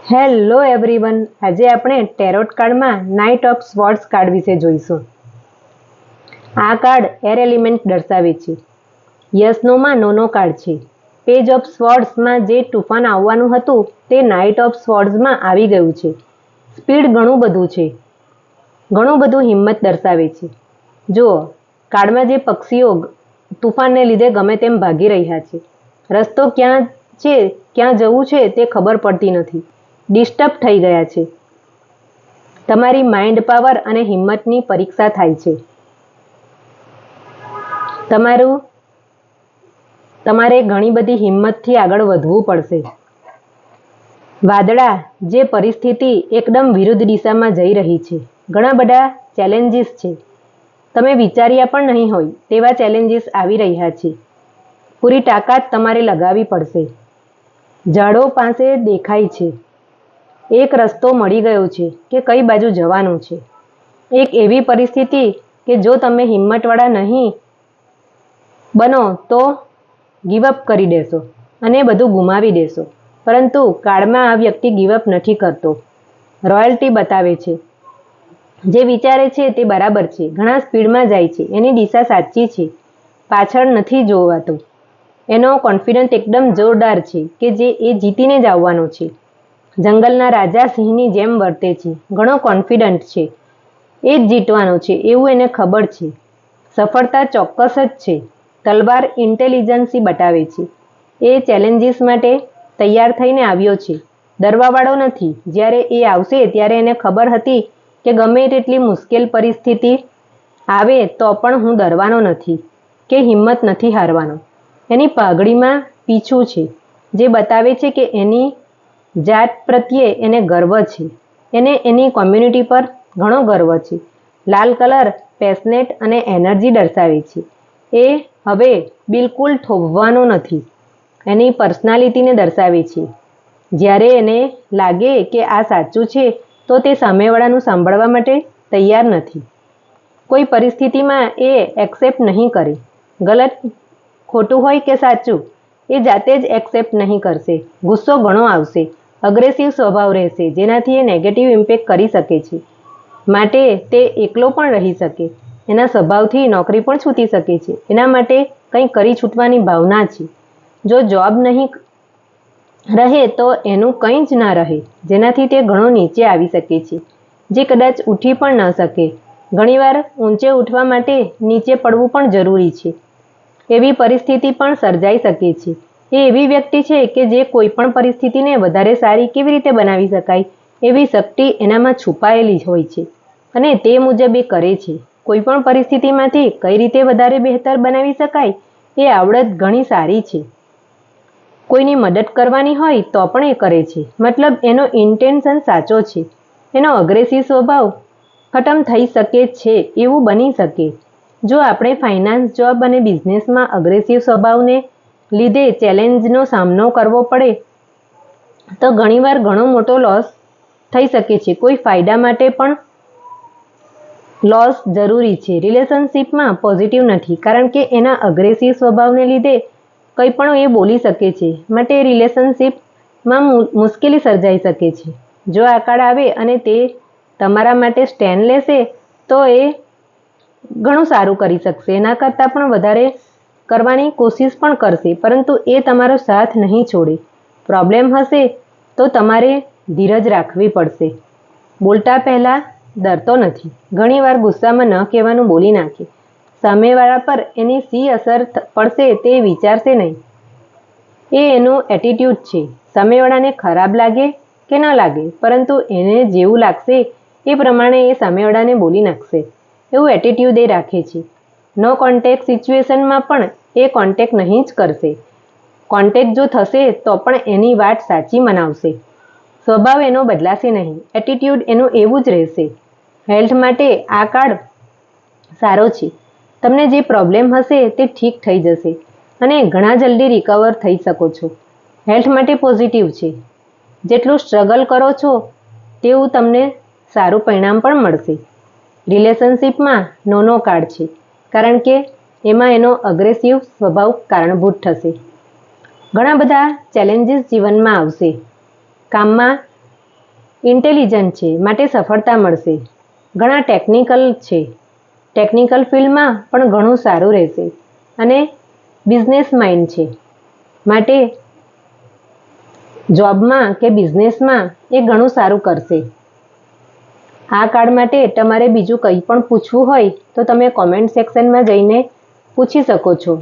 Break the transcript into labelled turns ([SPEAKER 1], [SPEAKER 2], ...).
[SPEAKER 1] Hello everyone, આજે આપણે tarot કાર્ડમાં નાઇટ ઓફ સ્વોર્ડ્સ કાર્ડ વિશે જોઈશું. આ કાર્ડ એર એલિમેન્ટ દર્શાવે છે. યસ-નોમાં નોનો કાર્ડ છે. પેજ ઓફ સ્વોર્ડ્સમાં જે તૂફાન આવવાનું હતું તે નાઇટ ઓફ સ્વોર્ડ્સમાં આવી ગયું છે. સ્પીડ ઘણું બધું છે, ઘણું બધું હિંમત દર્શાવે છે. જુઓ, કાર્ડમાં જે પક્ષીઓ તૂફાનને લીધે ગમે તેમ ભાગી રહ્યા છે. રસ્તો ક્યાં છે, ક્યાં જવું છે તે ખબર પડતી નથી. ડિસ્ટર્બ થઈ ગયા છે. તમારી માઇન્ડ પાવર અને હિંમતની પરીક્ષા થાય છે. તમારે ઘણી બધી હિંમતથી આગળ વધવું પડશે. વાદળા, જે પરિસ્થિતિ એકદમ વિરુદ્ધ દિશામાં જઈ રહી છે. ઘણા બધા ચેલેન્જીસ છે. તમે વિચાર્યા પણ નહીં હોય તેવા ચેલેન્જીસ આવી રહ્યા છે. પૂરી તાકાત તમારે લગાવવી પડશે. ઝાડો પાસે દેખાય છે. એક રસ્તો મળી ગયો છે કે કઈ બાજુ જવાનું છે. એક એવી પરિસ્થિતિ કે જો તમે હિંમતવાળા નહીં બનો તો ગીવઅપ કરી દેશો અને બધું ગુમાવી દેશો. પરંતુ કાર્ડમાં આ વ્યક્તિ ગીવઅપ નથી કરતો. રોયલ્ટી બતાવે છે. જે વિચારે છે તે બરાબર છે. ઘણા સ્પીડમાં જાય છે. એની દિશા સાચી છે. પાછળ નથી જોવાતું. એનો કોન્ફિડન્સ એકદમ જોરદાર છે કે જે એ જીતીને જ આવવાનો છે. જંગલના રાજા સિંહની જેમ વર્તે છે. ઘણો કોન્ફિડન્ટ છે. એ જ જીતવાનો છે એવું એને ખબર છે. સફળતા ચોક્કસ જ છે. તલવાર ઇન્ટેલિજન્સી બતાવે છે. એ ચેલેન્જીસ માટે તૈયાર થઈને આવ્યો છે. ડરવાવાળો નથી. જ્યારે એ આવશે ત્યારે એને ખબર હતી કે ગમે તેટલી મુશ્કેલ પરિસ્થિતિ આવે તો પણ હું ડરવાનો નથી કે હિંમત નથી હારવાનો. એની પાઘડીમાં પીછું છે જે બતાવે છે કે એની જાત પ્રત્યે એને ગર્વ છે. એને એની કોમ્યુનિટી પર ઘણો ગર્વ છે. લાલ કલર પેશનેટ અને એનર્જી દર્શાવે છે. એ હવે બિલકુલ થોભવાનો નથી. એની પર્સનાલિટીને દર્શાવે છે. જ્યારે એને લાગે કે આ સાચું છે તો તે સામેવાળાનું સાંભળવા માટે તૈયાર નથી. કોઈ પરિસ્થિતિમાં એ એક્સેપ્ટ નહીં કરે. ગલત, ખોટું હોય કે સાચું, એ જાતે જ એક્સેપ્ટ નહીં કરશે. ગુસ્સો ઘણો આવશે. અગ્રેસિવ સ્વભાવ રહેશે જેનાથી એ નેગેટિવ ઇમ્પેક્ટ કરી શકે છે. માટે તે એકલો પણ રહી શકે. એના સ્વભાવથી નોકરી પણ છૂટી શકે છે. એના માટે કંઈ કરી છૂટવાની ભાવના છે. જો જોબ નહીં રહે તો એનું કંઈ જ ના રહે જેનાથી તે ઘણો નીચે આવી શકે છે. જે કદાચ ઉઠી પણ ન શકે. ઘણીવાર ઊંચે ઉઠવા માટે નીચે પડવું પણ જરૂરી છે. એવી પરિસ્થિતિ પણ સર્જાઈ શકે છે. એ એવી વ્યક્તિ છે કે જે કોઈ પણ પરિસ્થિતિને વધારે સારી કેવી રીતે બનાવી શકાય એવી શક્તિ એનામાં છુપાયેલી હોય છે અને તે મુજબ એ કરે છે. કોઈ પણ પરિસ્થિતિમાંથી કઈ રીતે વધારે બહેતર બનાવી શકાય એ આવડત ઘણી સારી છે. કોઈની મદદ કરવાની હોય તો પણ એ કરે છે. મતલબ એનો ઇન્ટેન્શન સાચો છે. એનો અગ્રેસિવ સ્વભાવ ખતમ થઈ શકે છે એવું બની શકે. જો આપણે ફાઇનાન્સ, જોબ અને બિઝનેસમાં અગ્રેસિવ સ્વભાવને લીધે ચેલેન્જનો સામનો કરવો પડે તો ઘણીવાર ઘણો મોટો લોસ થઈ શકે છે. કોઈ ફાયદા માટે પણ લોસ જરૂરી છે. રિલેશનશિપમાં પોઝિટિવ નથી કારણ કે એના અગ્રેસિવ સ્વભાવને લીધે કંઈ પણ એ બોલી શકે છે. માટે રિલેશનશિપમાં મુશ્કેલી સર્જાઈ શકે છે. જો આ કાર્ડ આવે અને તે તમારા માટે સ્ટેન્ડ લેશે તો એ ઘણું સારું કરી શકશે. એના કરતાં પણ વધારે કરવાની કોશિશ પણ કરશે પરંતુ એ તમારો સાથ નહીં છોડે. પ્રોબ્લેમ હશે તો તમારે ધીરજ રાખવી પડશે. બોલતા પહેલાં ડરતો નથી. ઘણીવાર ગુસ્સામાં ન કહેવાનું બોલી નાખે. સામેવાળા પર એની શી અસર પડશે તે વિચારશે નહીં. એ એનું એટીટ્યૂડ છે. સામેવાળાને ખરાબ લાગે કે ન લાગે પરંતુ એને જેવું લાગશે એ પ્રમાણે એ સામેવાળાને બોલી નાખશે. એવું એટીટ્યૂડ એ રાખે છે. નો કોન્ટેક્ટ સિચ્યુએશનમાં પણ એ કોન્ટેક્ટ નહીં જ કરશે. કોન્ટેક્ટ જો થશે તો પણ એની વાત સાચી મનાવશે. સ્વભાવ એનો બદલાશે નહીં. એટીટ્યૂડ એનું એવું જ રહેશે. હેલ્થ માટે આ કાર્ડ સારો છે. તમને જે પ્રોબ્લેમ હશે તે ઠીક થઈ જશે અને ઘણા જલ્દી રિકવર થઈ શકો છો. હેલ્થ માટે પોઝિટિવ છે. જેટલું સ્ટ્રગલ કરો છો તેવું તમને સારું પરિણામ પણ મળશે. રિલેશનશિપમાં નોનો કાર્ડ છે કારણ કે એમાં એનો અગ્રેસિવ સ્વભાવ કારણભૂત થશે. ઘણા બધા ચેલેન્જીસ જીવનમાં આવશે. કામમાં ઇન્ટેલિજન્ટ છે માટે સફળતા મળશે. ઘણા ટેકનિકલ છે, ટેકનિકલ ફિલ્ડમાં પણ ઘણું સારું રહેશે. અને બિઝનેસ માઇન્ડ છે માટે જોબમાં કે બિઝનેસમાં એ ઘણું સારું કરશે. આ કાર્ડ માટે તમારે બીજું કંઈ પણ પૂછવું હોય તો તમે કોમેન્ટ સેક્શનમાં જઈને પૂછી શકો છો.